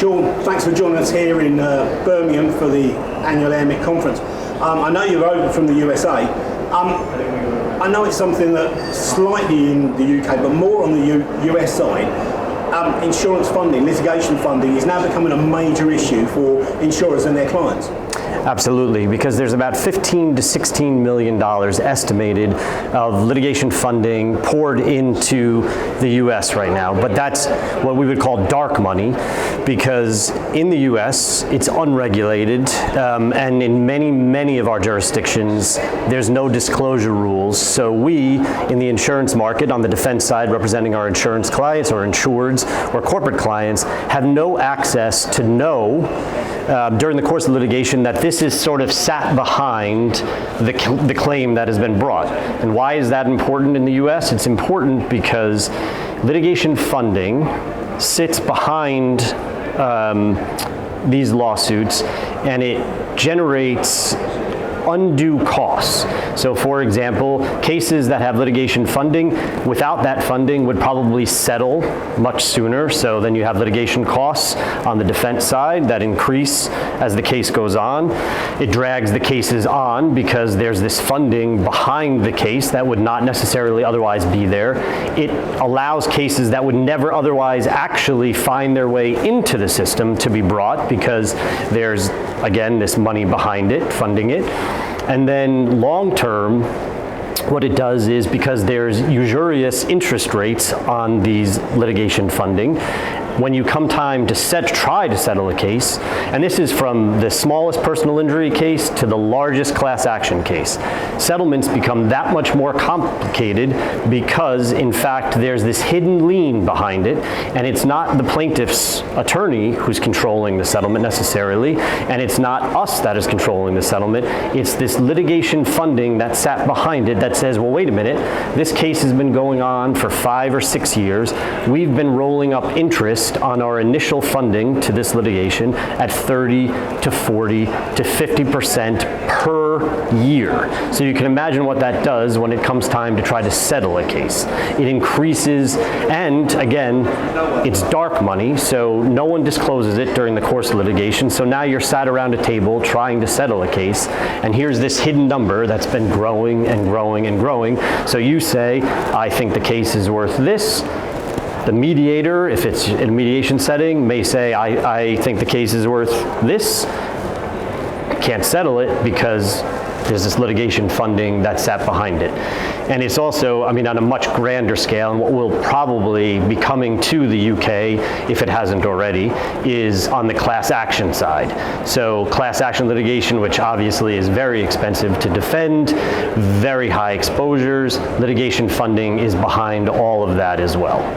Sean, thanks for joining us here in Birmingham for the annual Airmic conference. I know you're over from the USA. I know it's something that slightly in the UK, but more on the US side, insurance funding, litigation funding is now becoming a major issue for insurers and their clients. Absolutely, because there's about $15 to $16 million estimated of litigation funding poured into the US right now. But that's what we would call dark money, because in the US it's unregulated, and in many of our jurisdictions there's no disclosure rules. So we, in the insurance market, on the defense side representing our insurance clients or insureds or corporate clients, have no access to know during the course of litigation that this is sort of sat behind the claim that has been brought. And why is that important in the US? It's important because litigation funding sits behind these lawsuits, and it generates undue costs. So for example, cases that have litigation funding, without that funding would probably settle much sooner. So then you have litigation costs on the defense side that increase as the case goes on. It drags the cases on because there's this funding behind the case that would not necessarily otherwise be there. It allows cases that would never otherwise actually find their way into the system to be brought because there's, again, this money behind it, funding it. And then long term, what it does is, because there's usurious interest rates on these litigation funding, when you come time to try to settle a case, and this is from the smallest personal injury case to the largest class action case, settlements become that much more complicated because, in fact, there's this hidden lien behind it, and it's not the plaintiff's attorney who's controlling the settlement necessarily, and it's not us that is controlling the settlement. It's this litigation funding that sat behind it that says, well, wait a minute, this case has been going on for 5 or 6 years. We've been rolling up interest on our initial funding to this litigation at 30 to 40 to 50% per year. So you can imagine what that does when it comes time to try to settle a case. It increases, and again, it's dark money, so no one discloses it during the course of litigation. So now you're sat around a table trying to settle a case, and here's this hidden number that's been growing and growing and growing. So you say, I think the case is worth this. The mediator, if it's in a mediation setting, may say, I think the case is worth this. Can't settle it because there's this litigation funding that sat behind it. And it's also, I mean, on a much grander scale, and what will probably be coming to the UK, if it hasn't already, is on the class action side. So class action litigation, which obviously is very expensive to defend, very high exposures, litigation funding is behind all of that as well.